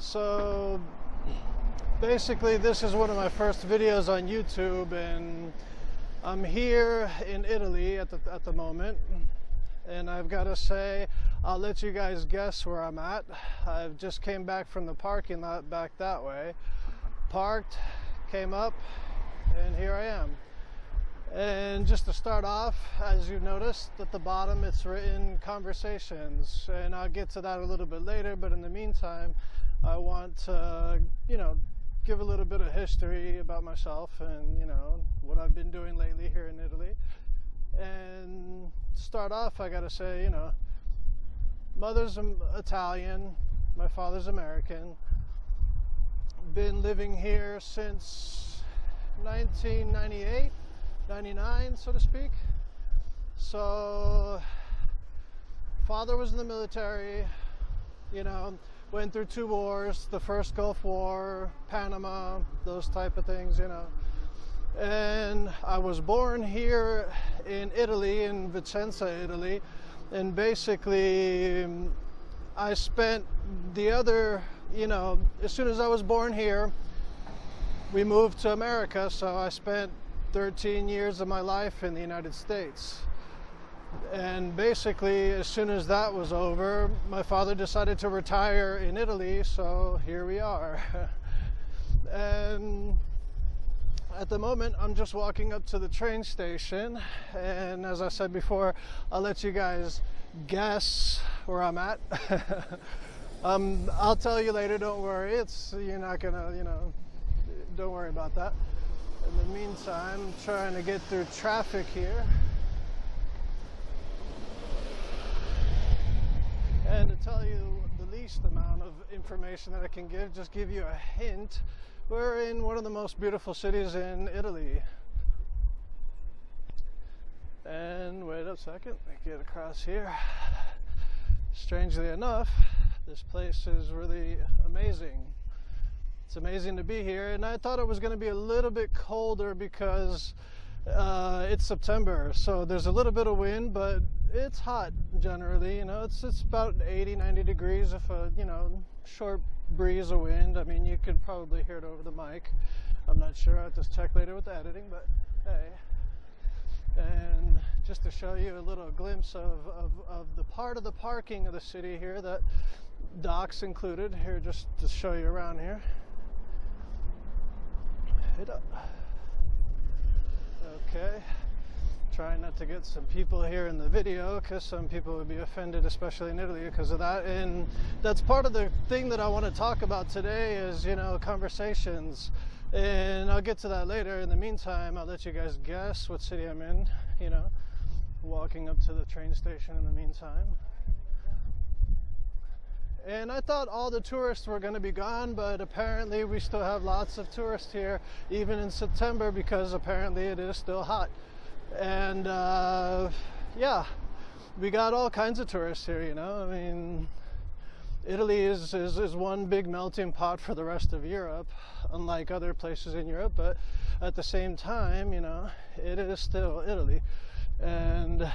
So basically this is one of my first videos on YouTube, and I'm here in Italy at the moment, and I've got to say, I'll let you guys guess where I'm at. I've just came back from the parking lot back that way, parked, came up, and here I am. And just to start off, as you noticed at the bottom, it's written conversations, and I'll get to that a little bit later, but in the meantime I want to give a little bit of history about myself and what I've been doing lately here in Italy. And to start off, I gotta say, mother's Italian, my father's American. Been living here since 1998, 99, so to speak. So father was in the military, went through 2 wars, the first Gulf War, Panama, those type of things, And I was born here in Italy, in Vicenza, Italy, and basically I spent the other, as soon as I was born here, we moved to America, so I spent 13 years of my life in the United States. And basically, as soon as that was over, my father decided to retire in Italy, so here we are. And at the moment, I'm just walking up to the train station, and as I said before, I'll let you guys guess where I'm at. I'll tell you later, don't worry, you're not gonna, don't worry about that. In the meantime, I'm trying to get through traffic here. And to tell you the least amount of information that I can give, just give you a hint, we're in one of the most beautiful cities in Italy. And wait a second, let me get across here. Strangely enough, this place is really amazing. It's amazing to be here, and I thought it was going to be a little bit colder because it's September, so there's a little bit of wind, but it's hot generally. It's about 80-90 degrees if a short breeze of wind. I mean, you can probably hear it over the mic. I'm not sure, I'll have to check later with the editing, but hey. And just to show you a little glimpse of the part of the parking of the city here that docks included here, just to show you around here. Okay, trying not to get some people here in the video because some people would be offended, especially in Italy, because of that. And that's part of the thing that I want to talk about today is conversations, and I'll get to that later. In the meantime, I'll let you guys guess what city I'm in, walking up to the train station in the meantime. And I thought all the tourists were going to be gone, but apparently we still have lots of tourists here, even in September, because apparently it is still hot. And yeah, we got all kinds of tourists here, I mean, Italy is one big melting pot for the rest of Europe, unlike other places in Europe, but at the same time, it is still Italy. And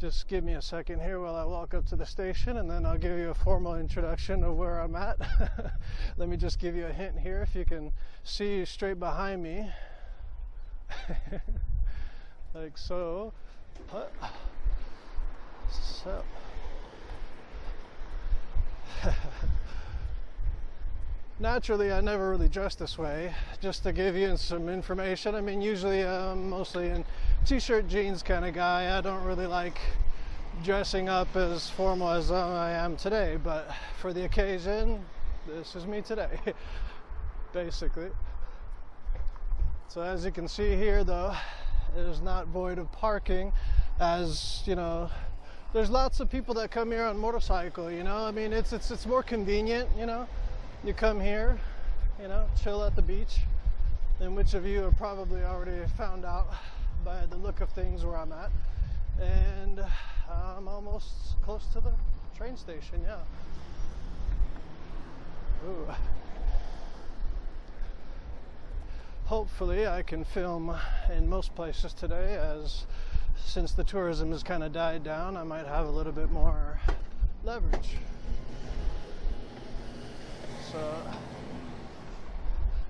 just give me a second here while I walk up to the station, and then I'll give you a formal introduction of where I'm at. Let me just give you a hint here. If you can see straight behind me, like so. So. Naturally, I never really dress this way, just to give you some information. I mean, usually I'm mostly in t-shirt, jeans kind of guy. I don't really like dressing up as formal as I am today, but for the occasion, this is me today, basically. So as you can see here, though, it is not void of parking, as there's lots of people that come here on motorcycle. I mean, it's more convenient. You come here, chill at the beach, and which of you have probably already found out by the look of things where I'm at. And I'm almost close to the train station, yeah. Ooh. Hopefully I can film in most places today, as since the tourism has kind of died down, I might have a little bit more leverage.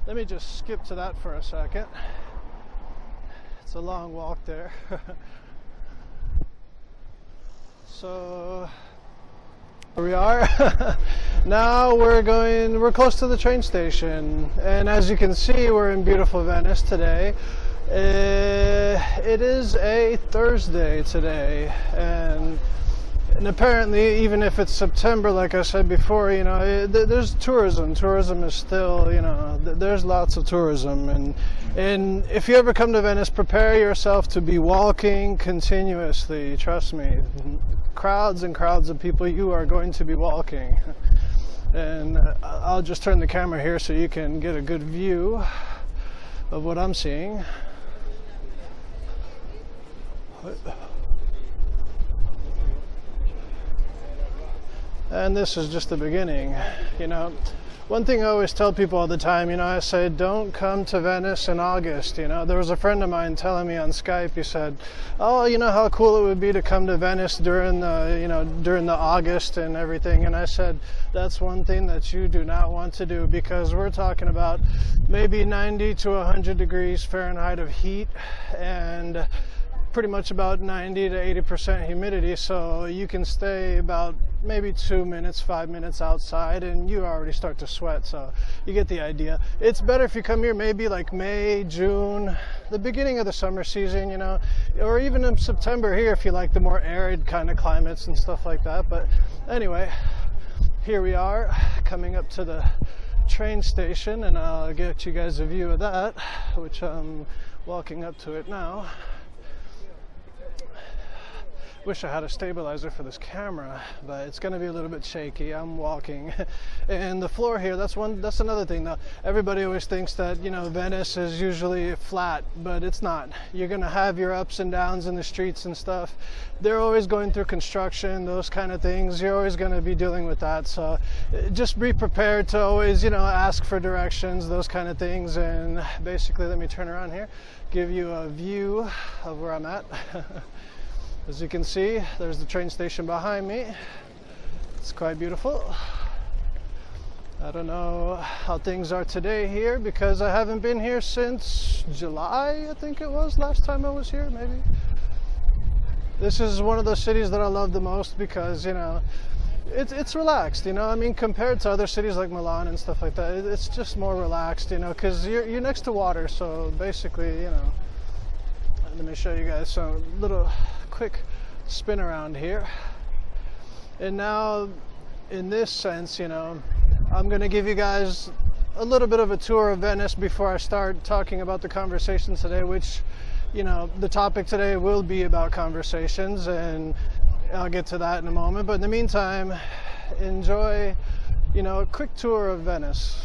Let me just skip to that for a second. It's a long walk there. So here we are. Now we're close to the train station, and as you can see, we're in beautiful Venice today. It is a Thursday today, and apparently, even if it's September, like I said before, you know, there's tourism. Tourism is still, you know, there's lots of tourism, and if you ever come to Venice, prepare yourself to be walking continuously. Trust me, crowds and crowds of people. You are going to be walking, and I'll just turn the camera here so you can get a good view of what I'm seeing. And this is just the beginning. You know, one thing I always tell people all the time, you know, I say, don't come to Venice in August. You know, there was a friend of mine telling me on Skype, he said, oh, you know how cool it would be to come to Venice during the, you know, during the August and everything. And I said, that's one thing that you do not want to do, because we're talking about maybe 90 to 100 degrees Fahrenheit of heat, and pretty much about 90 to 80% humidity, so you can stay about maybe 2 minutes, 5 minutes outside and you already start to sweat. So you get the idea. It's better if you come here maybe like May, June, the beginning of the summer season, you know, or even in September here if you like the more arid kind of climates and stuff like that. But anyway, here we are coming up to the train station, and I'll get you guys a view of that, which I'm walking up to it now. Wish I had a stabilizer for this camera, but it's going to be a little bit shaky. I'm walking, and the floor here, that's another thing though. Everybody always thinks that, you know, Venice is usually flat, but it's not. You're going to have your ups and downs in the streets and stuff. They're always going through construction, those kind of things. You're always going to be dealing with that, so just be prepared to always, you know, ask for directions, those kind of things. And basically, let me turn around here, give you a view of where I'm at. As you can see, there's the train station behind me. It's quite beautiful. I don't know how things are today here, because I haven't been here since July, I think it was, last time I was here, maybe. This is one of those cities that I love the most because, you know, it's relaxed, you know. I mean, compared to other cities like Milan and stuff like that, it's just more relaxed, you know, because you're next to water. So basically, you know, let me show you guys some little quick spin around here. And now, in this sense, you know, I'm going to give you guys a little bit of a tour of Venice before I start talking about the conversation today, which, you know, the topic today will be about conversations, and I'll get to that in a moment. But in the meantime, enjoy, you know, a quick tour of Venice.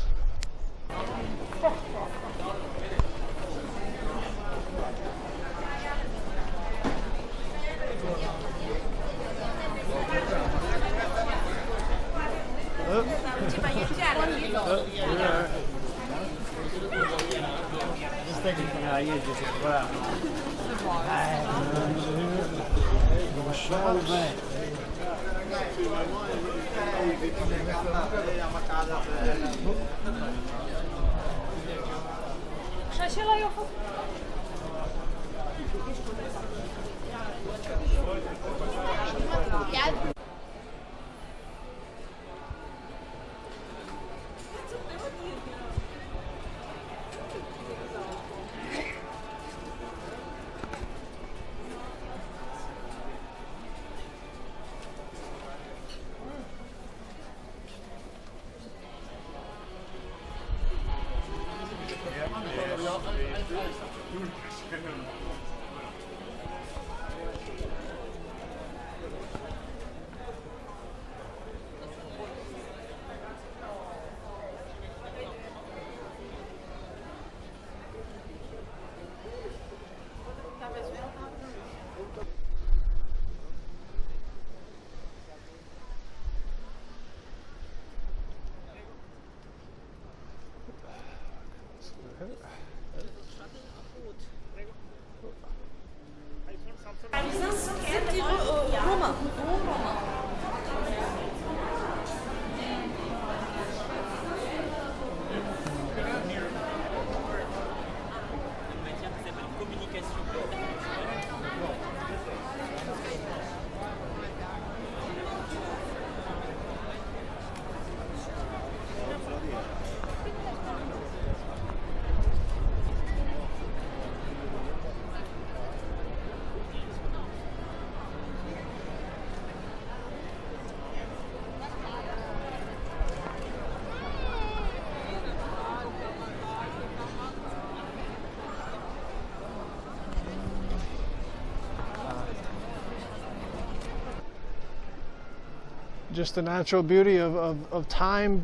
just the natural beauty of time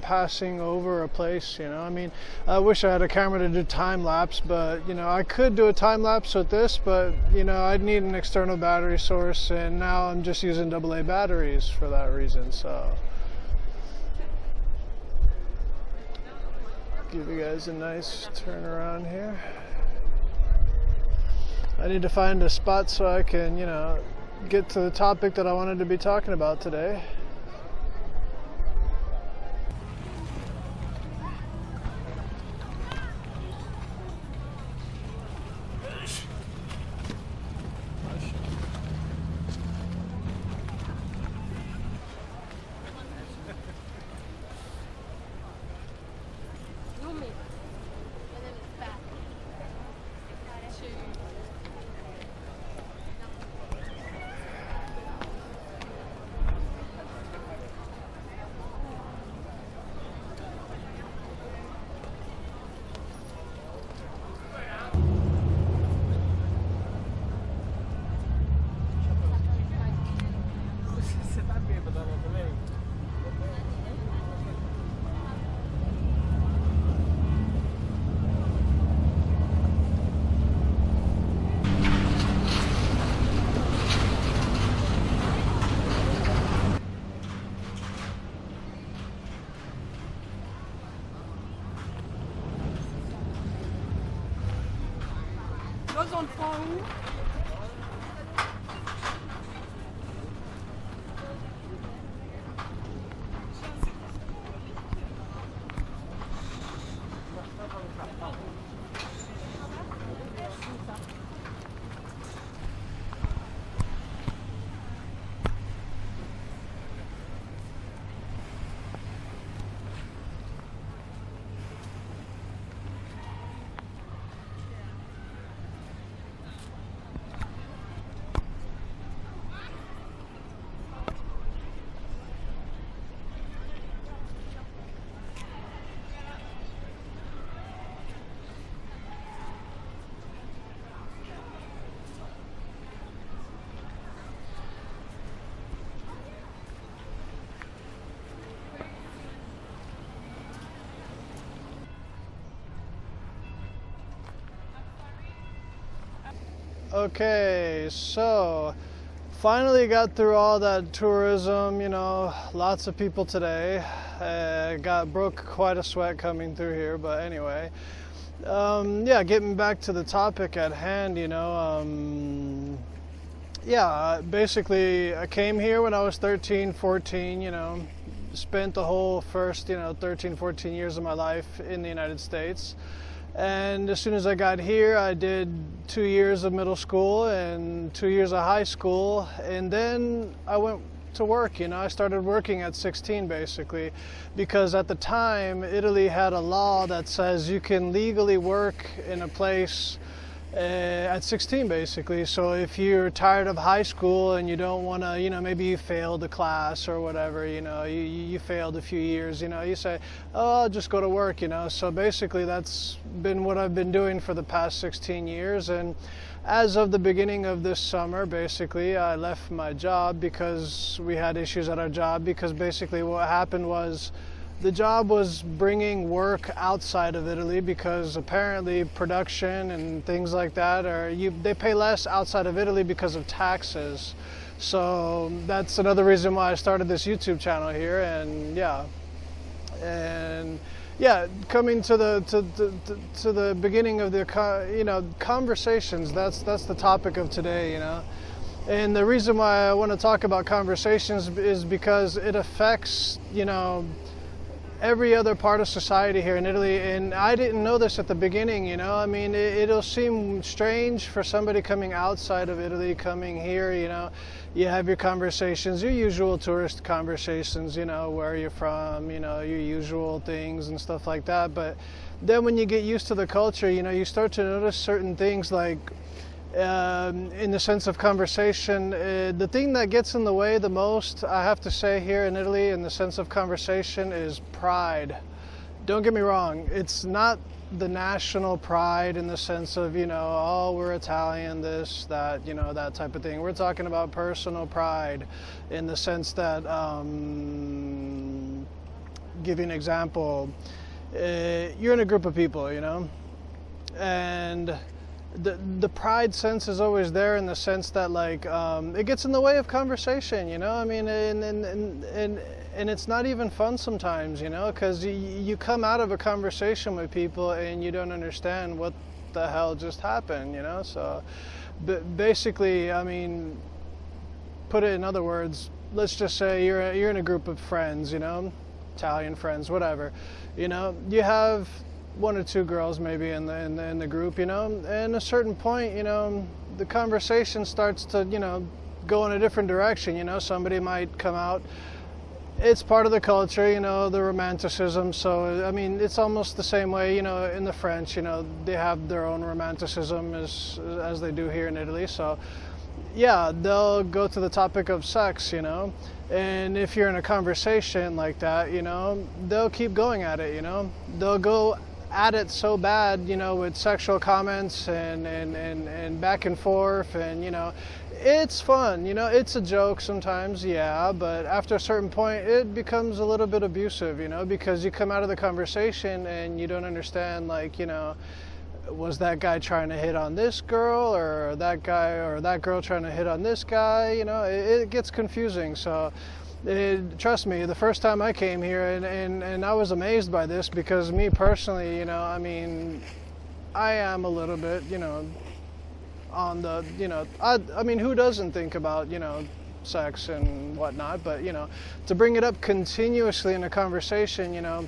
passing over a place, you know. I mean, I wish I had a camera to do time lapse, but you know, I could do a time lapse with this, but you know, I'd need an external battery source, and now I'm just using AA batteries for that reason. So give you guys a nice turn around here. I need to find a spot so I can, you know, get to the topic that I wanted to be talking about today. Those on phone. Okay, so finally got through all that tourism, you know, lots of people today. Broke quite a sweat coming through here, but anyway. Yeah, getting back to the topic at hand, you know, yeah, basically I came here when I was 13, 14, you know, spent the whole first, you know, 13, 14 years of my life in the United States. And as soon as I got here, I did 2 years of middle school and 2 years of high school, and then I went to work. You know, I started working at 16 basically, because at the time Italy had a law that says you can legally work in a place at 16 basically. So if you're tired of high school and you don't want to, you know, maybe you failed a class or whatever, you know, you failed a few years, you know, you say, oh, I'll just go to work, you know. So basically that's been what I've been doing for the past 16 years. And as of the beginning of this summer, basically, I left my job because we had issues at our job, because basically what happened was the job was bringing work outside of Italy, because apparently production and things like that they pay less outside of Italy because of taxes. So that's another reason why I started this YouTube channel here. And yeah, coming to the beginning of the you know, conversations. That's the topic of today, you know. And the reason why I want to talk about conversations is because it affects, you know, every other part of society here in Italy. And I didn't know this at the beginning, you know. I mean, it'll seem strange for somebody coming outside of Italy, coming here, you know. You have your conversations, your usual tourist conversations, you know, where you're from, you know, your usual things and stuff like that. But then when you get used to the culture, you know, you start to notice certain things, like in the sense of conversation. The thing that gets in the way the most, I have to say, here in Italy in the sense of conversation is pride. don't get me wrong, it's not the national pride in the sense of, oh, we're Italian, this, that, that type of thing. We're talking about personal pride in the sense that, give you an example, you're in a group of people, and the pride sense is always there in the sense that, like, it gets in the way of conversation, I mean, and it's not even fun sometimes, because you come out of a conversation with people and you don't understand what the hell just happened, so basically, I mean, put it in other words, let's just say you're in a group of friends, Italian friends, whatever, you have one or two girls maybe in the group, and at a certain point, the conversation starts to, go in a different direction, somebody might come out. It's part of the culture, the romanticism. So, I mean, it's almost the same way, in the French, they have their own romanticism as they do here in Italy. So, yeah, they'll go to the topic of sex, and if you're in a conversation like that, they'll keep going at it, they'll go at it so bad, with sexual comments and back and forth, and it's fun, it's a joke sometimes, yeah, but after a certain point it becomes a little bit abusive, because you come out of the conversation and you don't understand, like, was that guy trying to hit on this girl, or that guy or that girl trying to hit on this guy, it gets confusing. So trust me, the first time I came here, and I was amazed by this, because me personally, I mean, I am a little bit, on the, I mean, who doesn't think about, sex and whatnot, but, to bring it up continuously in a conversation,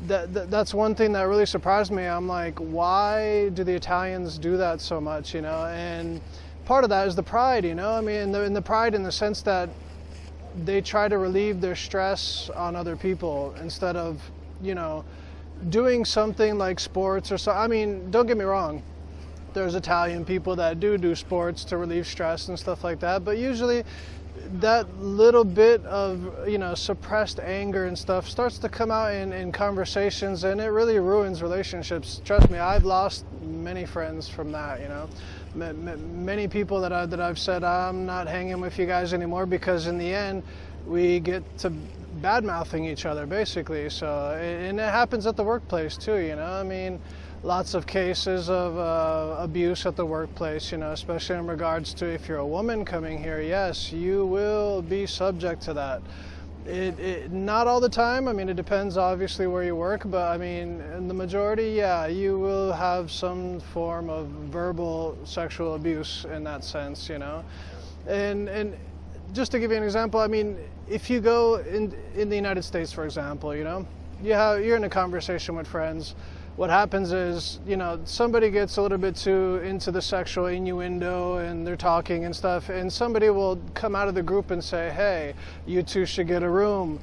that's one thing that really surprised me. I'm like, why do the Italians do that so much, and part of that is the pride, I mean, the pride in the sense that they try to relieve their stress on other people instead of, doing something like sports or so. I mean, don't get me wrong, there's Italian people that do sports to relieve stress and stuff like that, but usually that little bit of, suppressed anger and stuff starts to come out in conversations, and it really ruins relationships. Trust me, I've lost many friends from that, many people that I've said, I'm not hanging with you guys anymore, because in the end we get to bad-mouthing each other, basically. So, and it happens at the workplace too, I mean, lots of cases of abuse at the workplace, especially in regards to if you're a woman coming here. Yes, you will be subject to that. Not all the time. I mean, it depends obviously where you work, but I mean, in the majority, yeah, you will have some form of verbal sexual abuse in that sense, And just to give you an example, I mean, if you go in the United States, for example, you're in a conversation with friends. What happens is, somebody gets a little bit too into the sexual innuendo, and they're talking and stuff, and somebody will come out of the group and say, hey, you two should get a room,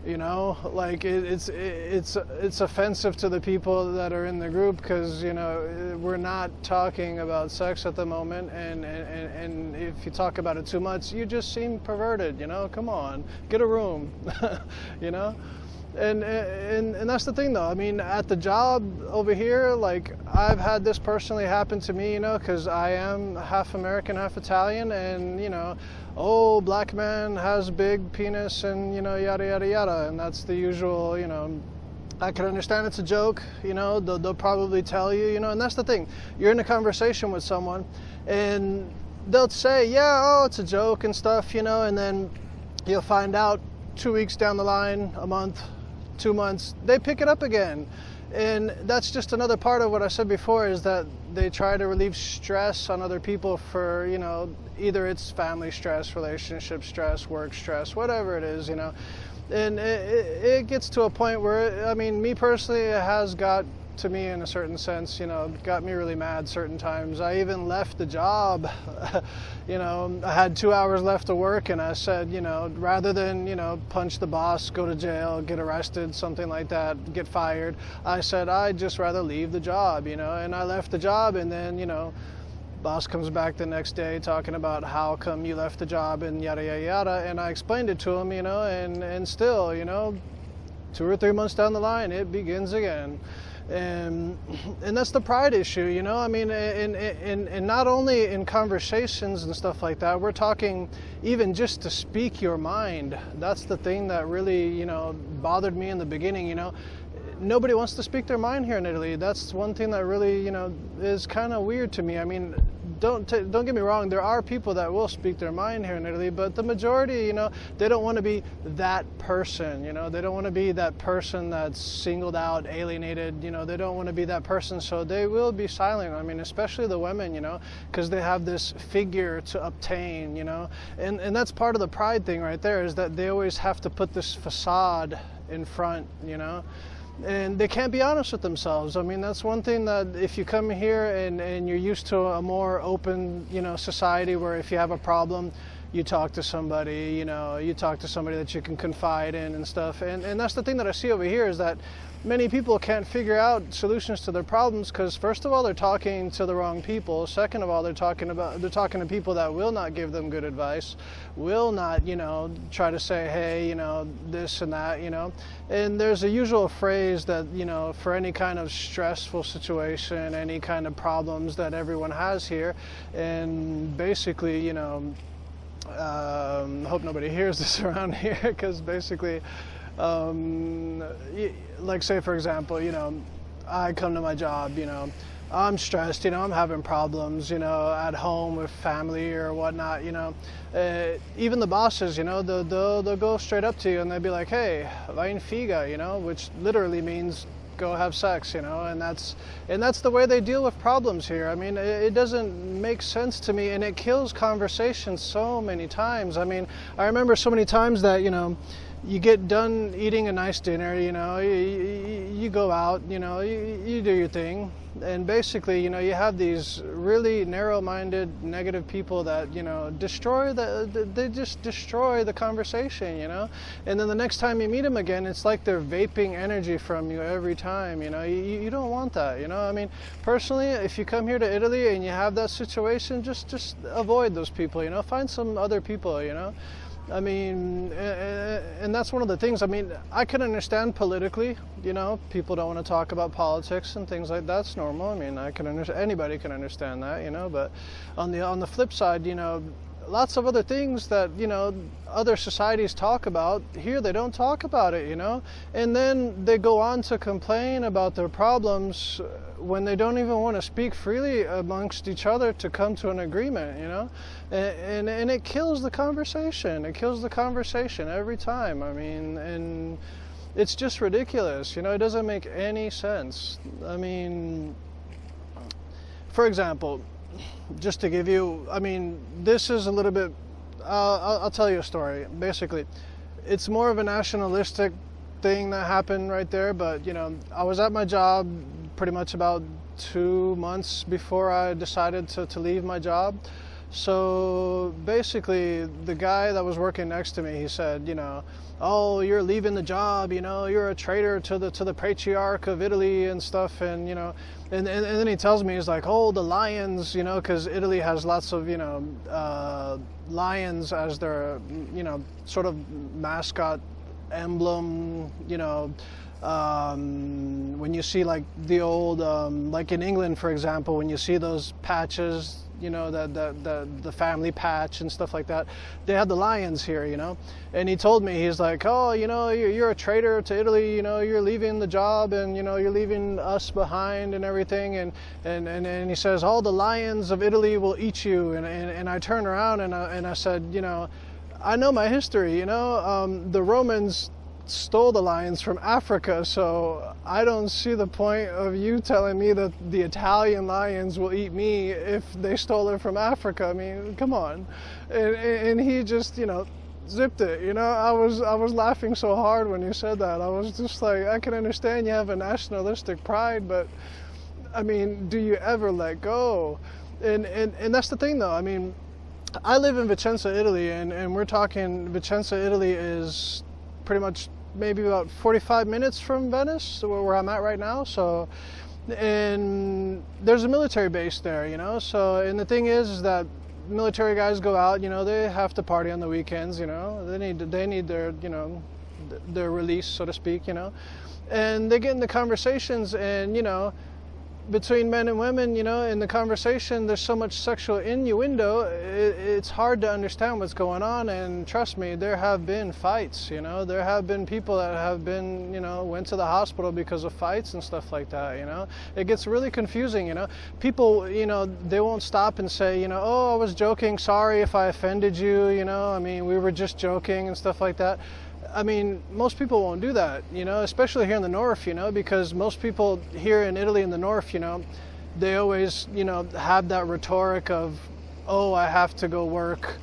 like it's offensive to the people that are in the group, because, we're not talking about sex at the moment, and if you talk about it too much, you just seem perverted, come on, get a room, And that's the thing, though. I mean, at the job over here, like, I've had this personally happen to me, because I am half American, half Italian, and, oh, black man has big penis, and, yada, yada, yada, and that's the usual, I can understand it's a joke, they'll probably tell you, and that's the thing. You're in a conversation with someone, and they'll say, yeah, oh, it's a joke and stuff, and then you'll find out 2 weeks down the line, a month, 2 months, they pick it up again. And that's just another part of what I said before, is that they try to relieve stress on other people for, either it's family stress, relationship stress, work stress, whatever it is, And it gets to a point where, I mean, me personally, it has got to me in a certain sense, got me really mad certain times. I even left the job, I had 2 hours left to work, and I said, rather than, punch the boss, go to jail, get arrested, something like that, get fired, I said, I'd just rather leave the job, and I left the job, and then, boss comes back the next day talking about how come you left the job and yada, yada, yada, and I explained it to him, and still, 2 or 3 months down the line, it begins again. And that's the pride issue, you know. I mean, and not only in conversations and stuff like that, we're talking even just to speak your mind. That's the thing that really, you know, bothered me in the beginning, you know. Nobody wants to speak their mind here in Italy. That's one thing that really, you know, is kind of weird to me. I mean, don't get me wrong, there are people that will speak their mind here in Italy, but the majority, you know, they don't want to be that person, you know. They don't want to be that person that's singled out, alienated, you know. They don't want to be that person, so they will be silent. I mean, especially the women, you know, because they have this figure to obtain, you know. And that's part of the pride thing right there, is that they always have to put this facade in front, you know. And they can't be honest with themselves. I mean, that's one thing that if you come here and you're used to a more open, you know, society where if you have a problem, you talk to somebody, you know, you talk to somebody that you can confide in and stuff. And that's the thing that I see over here, is that many people can't figure out solutions to their problems because, first of all, they're talking to the wrong people. Second of all, they're talking to people that will not give them good advice, will not, you know, try to say, hey, you know, this and that, you know. And there's a usual phrase that, you know, for any kind of stressful situation, any kind of problems that everyone has here, and basically, you know, hope nobody hears this around here, because basically, like say for example, you know, I come to my job, you know, I'm stressed, you know, I'm having problems, you know, at home with family or whatnot, you know. Even the bosses, you know, they'll go straight up to you and they'll be like, hey, vai in figa, you know, which literally means go have sex, you know. And that's the way they deal with problems here. I mean, it doesn't make sense to me, and it kills conversations so many times. I mean, I remember so many times that, you know, you get done eating a nice dinner, you know, you go out, you know, you do your thing, and basically, you know, you have these really narrow-minded, negative people that, you know, they just destroy the conversation, you know. And then the next time you meet them again, it's like they're vaping energy from you every time, you know. You don't want that, you know. I mean, personally, if you come here to Italy and you have that situation, just avoid those people, you know. Find some other people, you know. I mean, and that's one of the things. I mean, I can understand politically, you know, people don't want to talk about politics and things like that. That's normal. I mean, I can understand, anybody can understand that, you know. But on the flip side, you know, lots of other things that, you know, other societies talk about, here they don't talk about it, you know. And then they go on to complain about their problems when they don't even want to speak freely amongst each other to come to an agreement, you know. And it kills the conversation. It kills the conversation every time. I mean, and it's just ridiculous, you know. It doesn't make any sense. I mean, for example, just to give you, I mean, this is a little bit, I'll tell you a story. Basically, it's more of a nationalistic thing that happened right there, but, you know, I was at my job pretty much about 2 months before I decided to leave my job. So basically, the guy that was working next to me, he said, you know, oh, you're leaving the job, you know, you're a traitor to the patriarch of Italy and stuff, and, you know, and then he tells me, he's like, oh, the lions, you know, because Italy has lots of, you know, lions as their, you know, sort of mascot emblem, you know. When you see like the old, like in England, for example, when you see those patches, you know, the family patch and stuff like that, they have the lions here, you know. And he told me, he's like, oh, you know, you're a traitor to Italy, you know, you're leaving the job, and, you know, you're leaving us behind and everything. And he says, all the lions of Italy will eat you. And I turned around and I said, you know, I know my history, you know. The Romans stole the lions from Africa, so I don't see the point of you telling me that the Italian lions will eat me if they stole it from Africa. I mean, come on. And he just, you know, zipped it, you know. I was laughing so hard when he said that. I was just like, I can understand you have a nationalistic pride, but I mean, do you ever let go? And that's the thing, though. I mean, I live in Vicenza, Italy, and we're talking, Vicenza, Italy is pretty much maybe about 45 minutes from Venice, where I'm at right now. So, and there's a military base there, you know. So, and the thing is that military guys go out, you know, they have to party on the weekends, you know. They need their, you know, their release, so to speak, you know. And they get into conversations, and you know, between men and women, you know, in the conversation, there's so much sexual innuendo, it's hard to understand what's going on. And trust me, there have been fights, you know, there have been people that have been, you know, went to the hospital because of fights and stuff like that, you know. It gets really confusing, you know. People, you know, they won't stop and say, you know, oh, I was joking, sorry if I offended you, you know, I mean, we were just joking and stuff like that. I mean, most people won't do that, you know, especially here in the north, you know, because most people here in Italy in the north, you know, they always, you know, have that rhetoric of, oh, I have to go work.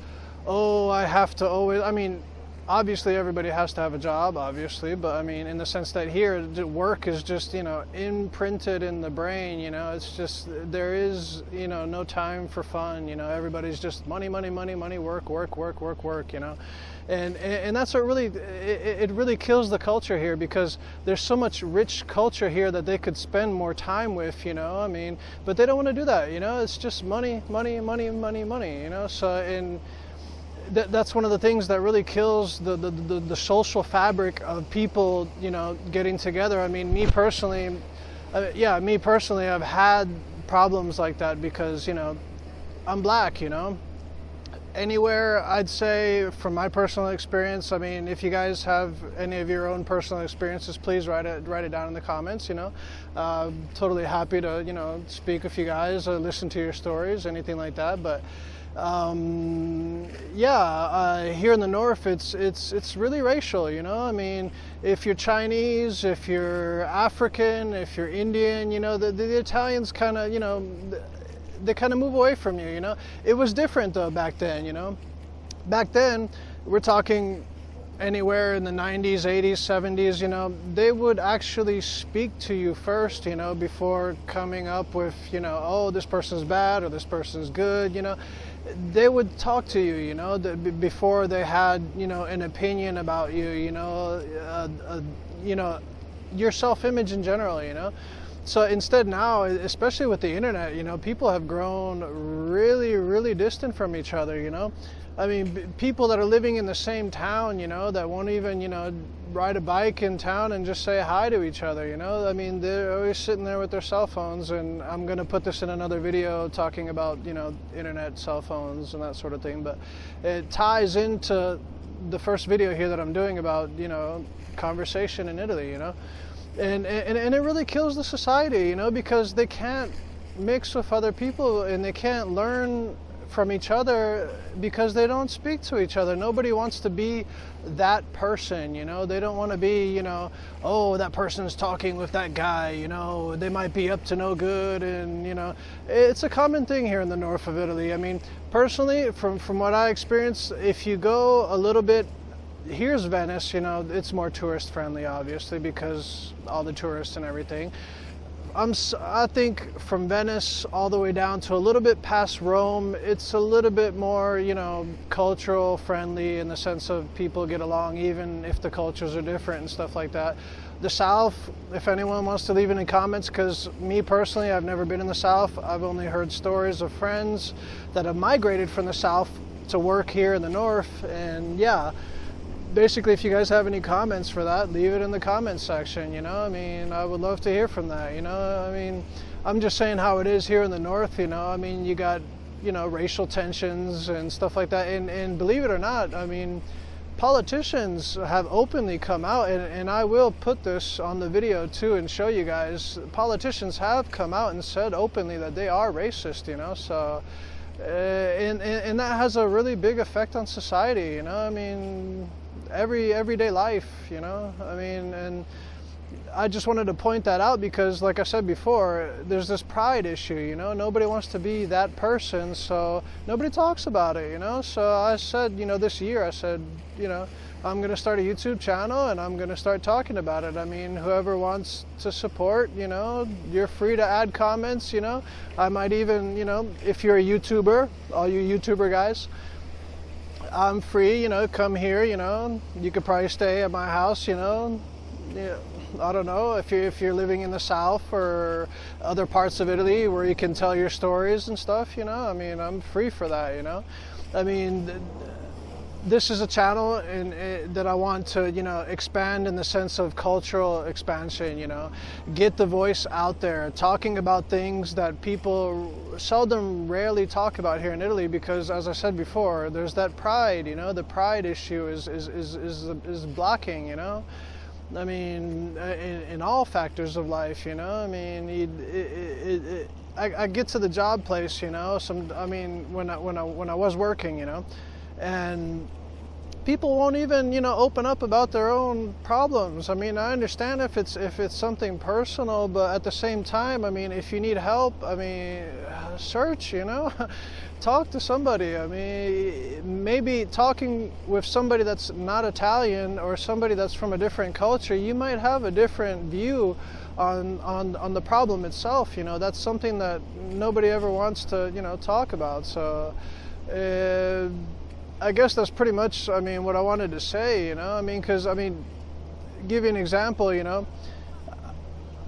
Oh, I have to always, I mean, obviously everybody has to have a job, obviously, but I mean, in the sense that here, work is just, you know, imprinted in the brain, you know, it's just, there is, you know, no time for fun, you know, everybody's just money, money, money, money, work, work, work, work, work, you know. And that's what really, it really kills the culture here, because there's so much rich culture here that they could spend more time with, you know, I mean, but they don't want to do that, you know, it's just money, money, money, money, money, you know, so, and that's one of the things that really kills the social fabric of people, you know, getting together. I mean, me personally, I've had problems like that because, you know, I'm black, you know. Anywhere, I'd say, from my personal experience, I mean, if you guys have any of your own personal experiences, please write it down in the comments, you know. Totally happy to, you know, speak with you guys or listen to your stories, anything like that, but here in the north, it's really racial, you know. I mean, if you're Chinese, if you're African, if you're Indian, you know, the Italians kind of, you know, they kind of move away from you, you know. It was different though back then, you know. Back then, we're talking anywhere in the 90s, 80s, 70s, you know, they would actually speak to you first, you know, before coming up with, you know, oh, this person's bad or this person's good, you know. They would talk to you, you know, before they had, you know, an opinion about you, you know, your self-image in general, you know. So instead now, especially with the internet, you know, people have grown really, really distant from each other, you know. I mean, people that are living in the same town, you know, that won't even, you know, ride a bike in town and just say hi to each other, you know. I mean, they're always sitting there with their cell phones, and I'm going to put this in another video talking about, you know, internet, cell phones and that sort of thing, but it ties into the first video here that I'm doing about, you know, conversation in Italy, you know. And it really kills the society, you know, because they can't mix with other people and they can't learn from each other because they don't speak to each other. Nobody wants to be that person, you know. They don't want to be, you know, oh, that person's talking with that guy, you know, they might be up to no good. And, you know, it's a common thing here in the north of Italy. I mean, personally, from what I experienced, if you go a little bit, here's Venice, you know, it's more tourist friendly, obviously, because all the tourists and everything. I think from Venice all the way down to a little bit past Rome, it's a little bit more, you know, cultural friendly in the sense of people get along even if the cultures are different and stuff like that. The South, if anyone wants to leave it in comments, because me personally, I've never been in the South. I've only heard stories of friends that have migrated from the South to work here in the North, and yeah. Basically, if you guys have any comments for that, leave it in the comments section, you know. I mean, I would love to hear from that, you know. I mean, I'm just saying how it is here in the north, you know. I mean, you got, you know, racial tensions and stuff like that. And believe it or not, I mean, politicians have openly come out, and I will put this on the video too and show you guys, politicians have come out and said openly that they are racist, you know. So, and that has a really big effect on society, you know. I mean, everyday life, you know. I mean, and I just wanted to point that out because, like I said before, there's this pride issue, you know. Nobody wants to be that person, so nobody talks about it, you know. So I said, you know, this year I said, you know, I'm going to start a YouTube channel and I'm going to start talking about it. I mean, whoever wants to support, you know, you're free to add comments, you know. I might even, you know, if you're a YouTuber, all you YouTuber guys, I'm free, you know, come here, you know, you could probably stay at my house, you know. Yeah, I don't know, if you're living in the South or other parts of Italy where you can tell your stories and stuff, you know. I mean, I'm free for that, you know. I mean, this is a channel that I want to, you know, expand in the sense of cultural expansion, you know, get the voice out there, talking about things that people rarely talk about here in Italy, because as I said before, there's that pride, you know, the pride issue is blocking, you know. I mean, in all factors of life, you know. I mean, I get to the job place, you know. I mean, when I was working, you know, and people won't even, you know, open up about their own problems. I mean, I understand if it's something personal, but at the same time, I mean, if you need help, I mean, search, you know. Talk to somebody. I mean, maybe talking with somebody that's not Italian or somebody that's from a different culture, you might have a different view on the problem itself. You know, that's something that nobody ever wants to, you know, talk about. So I guess that's pretty much, I mean, what I wanted to say, you know. I mean, because, I mean, give you an example, you know,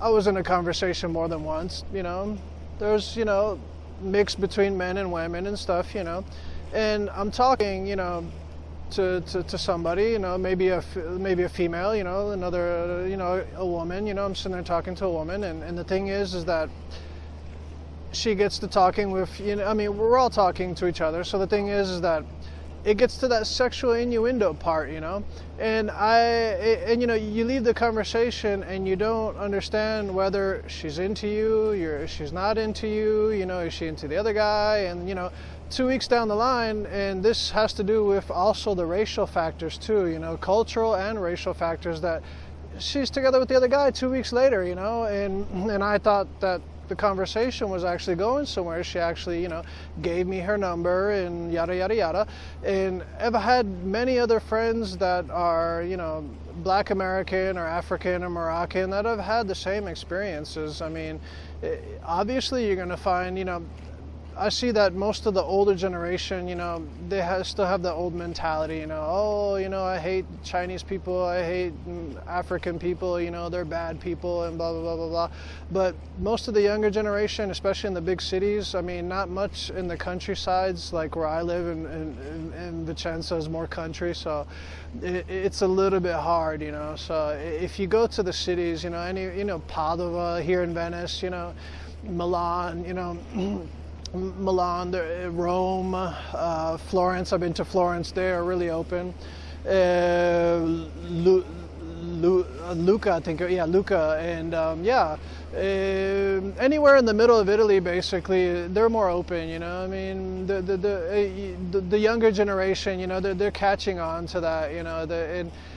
I was in a conversation more than once, you know. There's, you know, mix between men and women and stuff, you know, and I'm talking, you know, to somebody, you know, maybe a female, you know, another, you know, a woman, you know. I'm sitting there talking to a woman, and the thing is that she gets to talking with, you know, I mean, we're all talking to each other, so the thing is that it gets to that sexual innuendo part, you know, and you know, you leave the conversation and you don't understand whether she's into you, she's not into you, you know, is she into the other guy, and you know, 2 weeks down the line, and this has to do with also the racial factors too, you know, cultural and racial factors, that she's together with the other guy 2 weeks later, you know, and I thought that the conversation was actually going somewhere. She actually, you know, gave me her number and yada yada yada. And I've had many other friends that are, you know, Black American or African or Moroccan that have had the same experiences. I mean, obviously you're going to find, you know, I see that most of the older generation, you know, they still have the old mentality, you know, oh, you know, I hate Chinese people, I hate African people, you know, they're bad people and blah, blah, blah, blah, blah. But most of the younger generation, especially in the big cities, I mean, not much in the countrysides, like where I live in Vicenza is more country, so it's a little bit hard, you know. So if you go to the cities, you know, you know, Padova, here in Venice, you know, Milan, you know, Milan, Rome, Florence. I've been to Florence. They are really open. Lucca, I think. Yeah, Lucca, and yeah, anywhere in the middle of Italy, basically, they're more open. You know, I mean, the younger generation, you know, they're catching on to that. You know,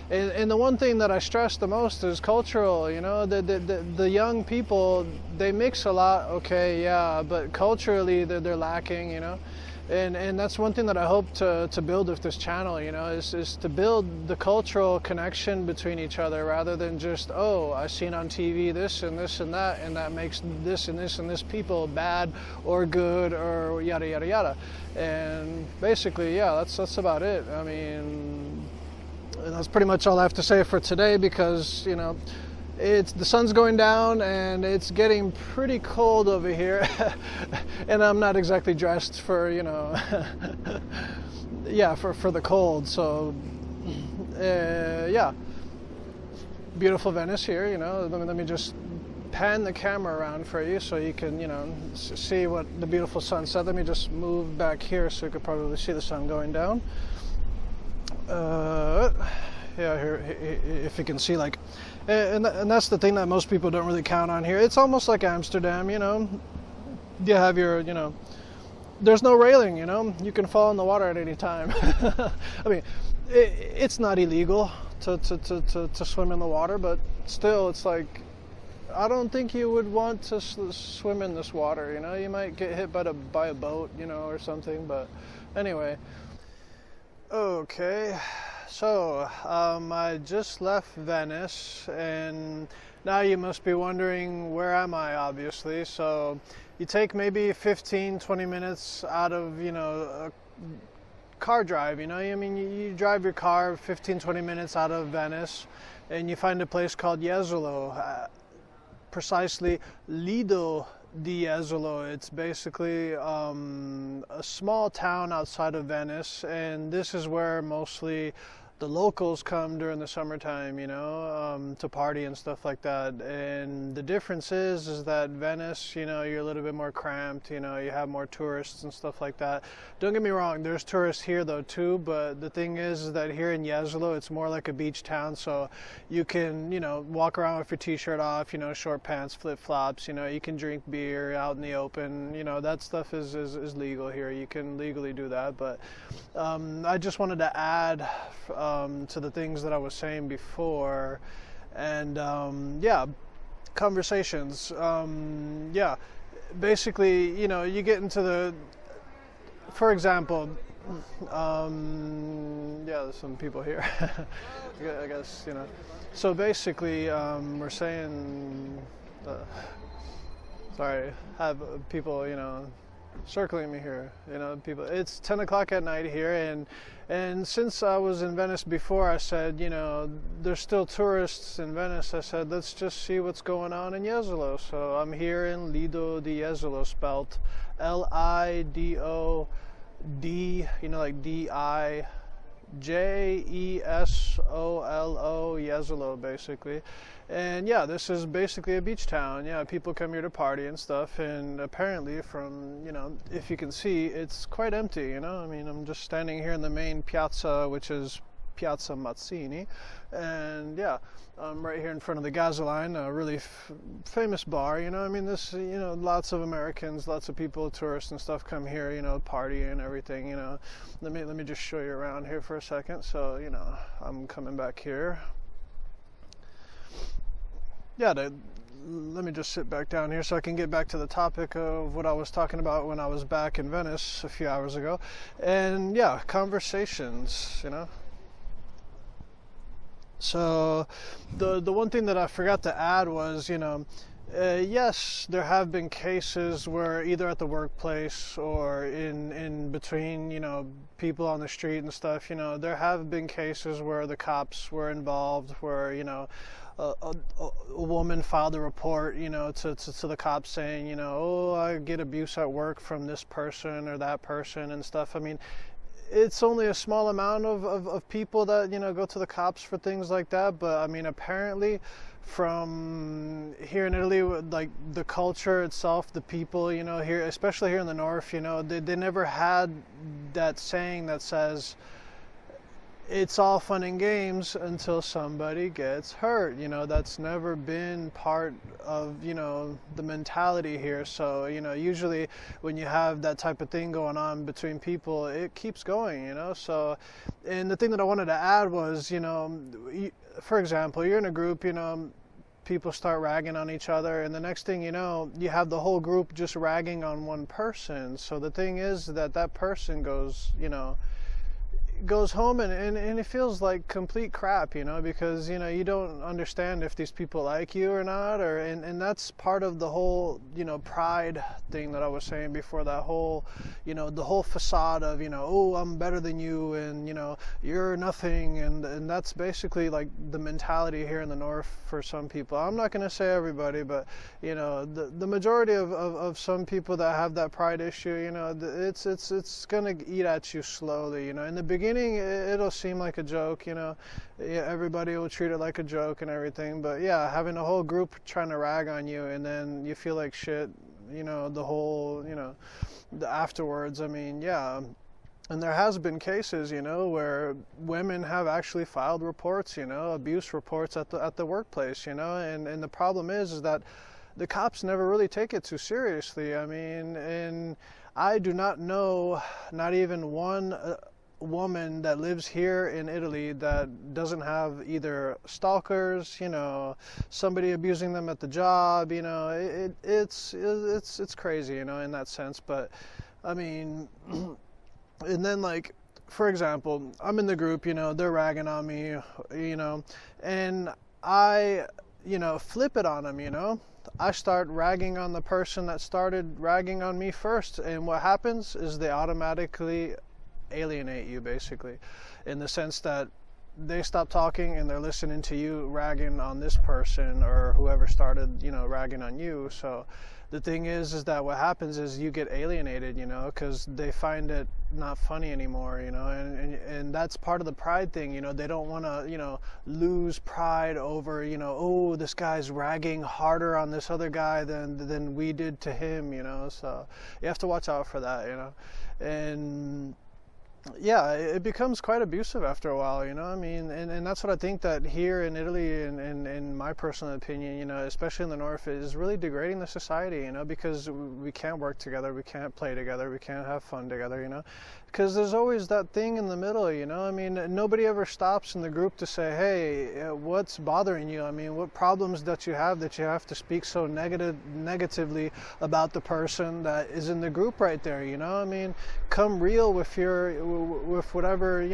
and the one thing that I stress the most is cultural. You know, the young people, they mix a lot. Okay, yeah, but culturally they're lacking. You know. And that's one thing that I hope to build with this channel, you know, is to build the cultural connection between each other, rather than just, oh, I've seen on TV this and this and that makes this and this and this people bad or good or yada yada yada. And basically, yeah, that's about it. I mean, and that's pretty much all I have to say for today, because, you know, the sun's going down and it's getting pretty cold over here and I'm not exactly dressed for, you know, yeah, for the cold. So yeah, beautiful Venice here, you know. Let me just pan the camera around for you so you can, you know, see what the beautiful sunset. Let me just move back here so you could probably see the sun going down. Yeah, here, if you can see, like, and that's the thing that most people don't really count on here. It's almost like Amsterdam, you know. You have your, you know, there's no railing, you know. You can fall in the water at any time. I mean, it's not illegal to swim in the water, but still, it's like, I don't think you would want to swim in this water, you know. You might get hit by a boat, you know, or something, but anyway. Okay. So, I just left Venice, and now you must be wondering, where am I, obviously. So, you take maybe 15-20 minutes out of, you know, a car drive, you know. I mean, you drive your car 15-20 minutes out of Venice, and you find a place called Jesolo, precisely Lido di Jesolo. It's basically a small town outside of Venice, and this is where mostly the locals come during the summertime, to party and stuff like that. And the difference is that Venice, you're a little bit more cramped, you have more tourists and stuff like that. Don't get me wrong, there's tourists here though too, but the thing is that here in Jesolo, it's more like a beach town, so you can, walk around with your t-shirt off, short pants, flip-flops, you can drink beer out in the open, that stuff is legal here. You can legally do that, but I just wanted to add to the things that I was saying before, and conversations. Basically, you get into for example, there's some people here. I guess, So basically, we're saying, sorry, have people, circling me here, people. It's 10 o'clock at night here, and since I was in Venice before, I said, there's still tourists in Venice. I said, let's just see what's going on in Jesolo. So I'm here in Lido di Jesolo, spelled Lidod, like Dijesolo, Jesolo, basically. And yeah, this is basically a beach town. Yeah, people come here to party and stuff, and apparently from, if you can see, it's quite empty, I mean, I'm just standing here in the main piazza, which is Piazza Mazzini, and yeah, I'm right here in front of the Gasoline, a really famous bar, I mean, this, lots of Americans, lots of people, tourists and stuff come here, party and everything, Let me just show you around here for a second. So, I'm coming back here. Yeah, let me just sit back down here so I can get back to the topic of what I was talking about when I was back in Venice a few hours ago. And yeah, conversations, So the one thing that I forgot to add was, yes, there have been cases where either at the workplace or in between, people on the street and stuff, there have been cases where the cops were involved, where, a woman filed a report, to the cops saying, oh, I get abuse at work from this person or that person and stuff. I mean, it's only a small amount of people that, go to the cops for things like that. But I mean, apparently from here in Italy, like the culture itself, the people, here, especially here in the north, they never had that saying that says, it's all fun and games until somebody gets hurt. That's never been part of, the mentality here. So, usually when you have that type of thing going on between people, it keeps going, So, and the thing that I wanted to add was, for example, you're in a group, people start ragging on each other, and the next thing you know, you have the whole group just ragging on one person. So the thing is that person goes, goes home and it feels like complete crap, because you don't understand if these people like you or not, and that's part of the whole pride thing that I was saying before, that whole the whole facade of oh, I'm better than you, and you're nothing, and that's basically like the mentality here in the north for some people. I'm not going to say everybody, but the majority of some people that have that pride issue, it's going to eat at you slowly. In the beginning it'll seem like a joke, everybody will treat it like a joke and everything, but yeah, having a whole group trying to rag on you and then you feel like shit, the whole, the afterwards, I mean, yeah. And there has been cases, where women have actually filed reports, abuse reports at the workplace, and the problem is that the cops never really take it too seriously. I mean, and I do not know, not even one woman that lives here in Italy that doesn't have either stalkers, somebody abusing them at the job, it's crazy, in that sense. But I mean, and then like, for example, I'm in the group, they're ragging on me, and I, flip it on them, I start ragging on the person that started ragging on me first, and what happens is they automatically alienate you, basically, in the sense that they stop talking and they're listening to you ragging on this person or whoever started, ragging on you. So the thing is that what happens is you get alienated, because they find it not funny anymore, and that's part of the pride thing. They don't want to, lose pride over, oh, this guy's ragging harder on this other guy than we did to him, so you have to watch out for that, and yeah, it becomes quite abusive after a while, and that's what I think that here in Italy, in my personal opinion, especially in the north, is really degrading the society, because we can't work together, we can't play together, we can't have fun together, because there's always that thing in the middle, nobody ever stops in the group to say, hey, what's bothering you? What problems that you have to speak so negatively about the person that is in the group right there, come real with whatever,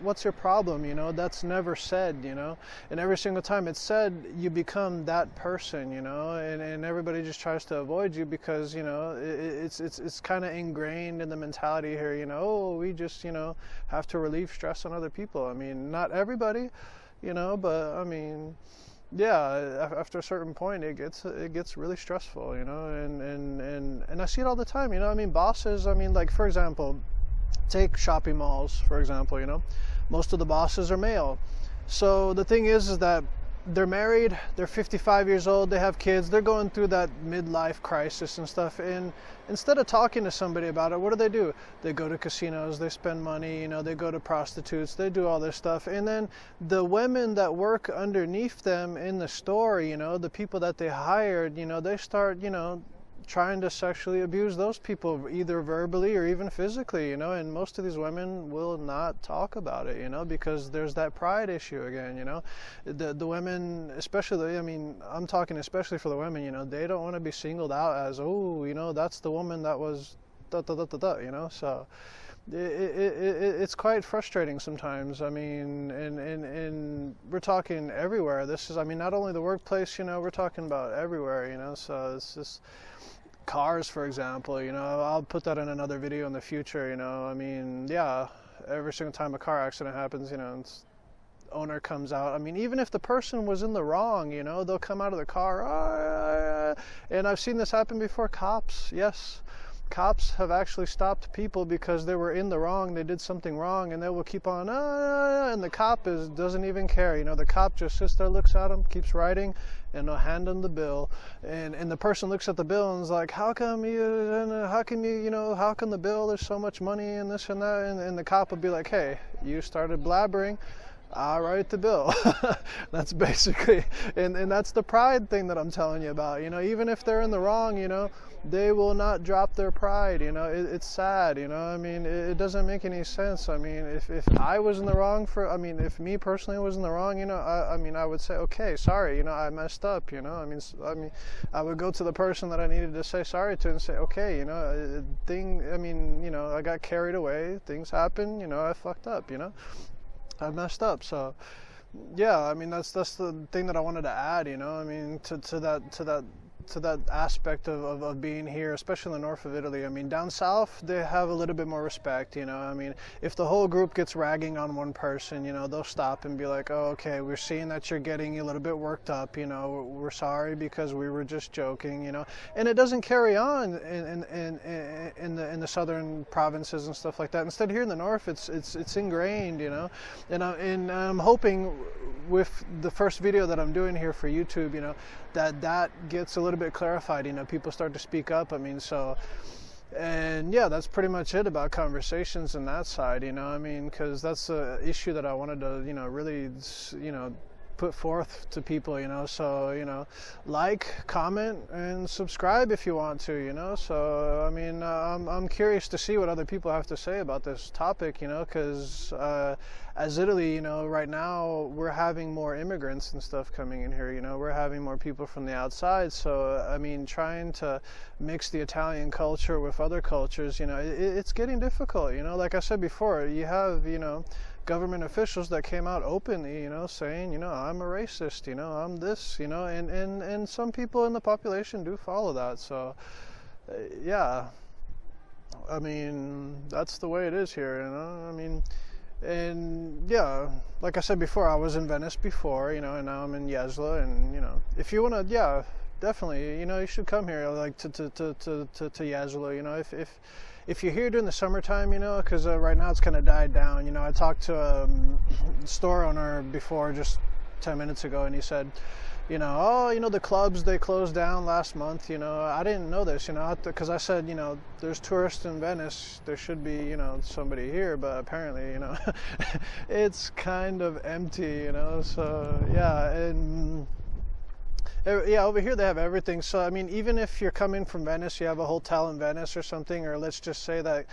what's your problem, that's never said, and every single time it's said, you become that person, and everybody just tries to avoid you because, it's kind of ingrained in the mentality here, oh, we just, have to relieve stress on other people. Not everybody, but yeah, after a certain point, it gets really stressful, and I see it all the time, bosses, like, for example, take shopping malls, for example, most of the bosses are male. So the thing is that they're married, they're 55 years old, they have kids, they're going through that midlife crisis and stuff, and instead of talking to somebody about it, what do? They go to casinos, they spend money, they go to prostitutes, they do all this stuff, and then the women that work underneath them in the store, the people that they hired, they start, trying to sexually abuse those people, either verbally or even physically, and most of these women will not talk about it, because there's that pride issue again, the women, especially, I'm talking especially for the women, they don't want to be singled out as, oh, that's the woman that was so it's quite frustrating sometimes. And we're talking everywhere. This is, not only the workplace, we're talking about everywhere, so it's just cars, for example, I'll put that in another video in the future, yeah, every single time a car accident happens, owner comes out. Even if the person was in the wrong, they'll come out of the car, and I've seen this happen before. Cops, yes. Cops have actually stopped people because they were in the wrong, they did something wrong, and they will keep on, and the cop doesn't even care, the cop just sits there, looks at him, keeps writing, and they'll hand him the bill, and the person looks at the bill and is like, how come the bill, there's so much money and this and that, and the cop will be like, hey, you started blabbering, I'll write the bill. That's basically, and that's the pride thing that I'm telling you about, even if they're in the wrong, they will not drop their pride, it's sad, it doesn't make any sense. If I was in the wrong if me personally was in the wrong, I would say, okay, sorry, I messed up, I would go to the person that I needed to say sorry to and say, okay, I got carried away, things happen, I fucked up, I messed up. So yeah, that's the thing that I wanted to add, to that aspect of being here, especially in the north of Italy. Down south, they have a little bit more respect, if the whole group gets ragging on one person, they'll stop and be like, oh, okay, we're seeing that you're getting a little bit worked up, we're sorry because we were just joking, and it doesn't carry on in the southern provinces and stuff like that. Instead, here in the north, it's ingrained, and I'm hoping with the first video that I'm doing here for YouTube, that gets a little bit clarified, people start to speak up. And yeah, that's pretty much it about conversations on that side, because that's an issue that I wanted to, really, put forth to people, so, like, comment, and subscribe if you want to, so, I'm curious to see what other people have to say about this topic, because, as Italy, right now, we're having more immigrants and stuff coming in here, we're having more people from the outside, so, trying to mix the Italian culture with other cultures, it's getting difficult, like I said before, you have, government officials that came out openly, saying, I'm a racist, I'm this, and some people in the population do follow that. So, yeah, that's the way it is here, And yeah, like I said before, I was in Venice before, you know, and now I'm in Jesolo. And you know, if you want to, yeah, definitely, you know, you should come here, like to Jesolo. You know, if you're here during the summertime, you know, because right now it's kind of died down. You know, I talked to a store owner before, just 10 minutes ago, and he said, you know, oh, you know, the clubs, they closed down last month. You know, I didn't know this, you know, because I said, you know, there's tourists in Venice, there should be, you know, somebody here, but apparently, you know, it's kind of empty, you know. So yeah, and yeah, over here they have everything. So I mean, even if you're coming from Venice, you have a hotel in Venice or something, or let's just say that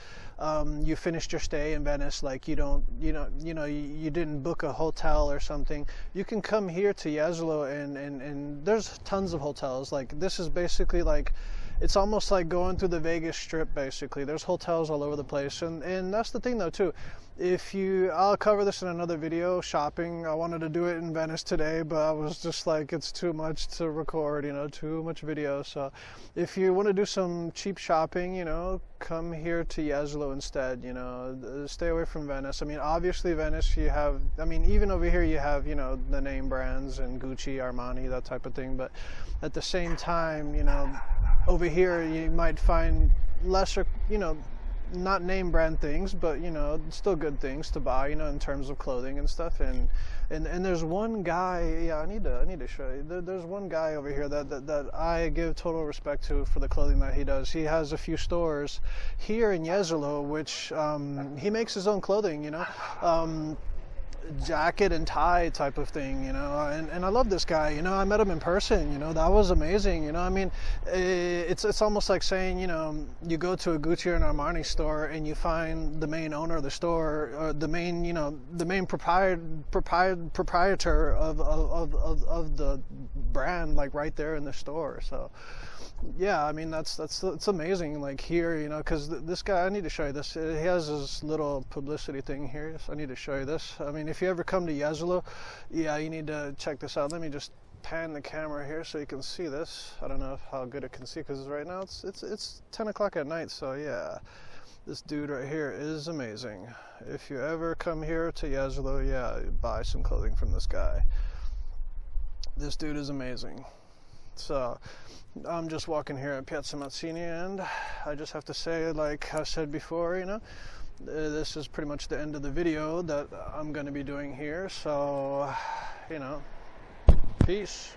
you finished your stay in Venice, like you didn't book a hotel or something, you can come here to Jesolo, and there's tons of hotels. Like this is basically like, it's almost like going through the Vegas Strip. Basically, there's hotels all over the place, and that's the thing though too. I'll cover this in another video, shopping. I wanted to do it in Venice today, but I was just like, it's too much to record, you know, too much video. So if you want to do some cheap shopping, you know, come here to Jesolo instead, you know, stay away from Venice. I mean, obviously Venice, you have, I mean, even over here you have, you know, the name brands and Gucci, Armani, that type of thing. But at the same time, you know, over here you might find lesser, you know, not name brand things, but you know, still good things to buy, you know, in terms of clothing and stuff. And there's one guy, yeah, I need to show you. There's one guy over here that I give total respect to for the clothing that he does. He has a few stores here in Jesolo, which he makes his own clothing, you know. Jacket and tie type of thing, you know, and I love this guy, you know. I met him in person, you know, that was amazing, you know. I mean, it's almost like saying, you know, you go to a Gucci or an Armani store and you find the main owner of the store, or the main, you know, the main proprietor of the brand, like right there in the store. So yeah, I mean, it's amazing, like here, you know, because this guy, I need to show you this. He has this little publicity thing here, so I need to show you this. I mean, if you ever come to Jesolo, yeah, you need to check this out. Let me just pan the camera here so you can see this. I don't know how good it can see, because right now it's 10 o'clock at night. So yeah, this dude right here is amazing. If you ever come here to Jesolo, yeah, buy some clothing from this guy. This dude is amazing. So I'm just walking here at Piazza Mazzini, and I just have to say, like I said before, you know, this is pretty much the end of the video that I'm going to be doing here. So, you know, peace.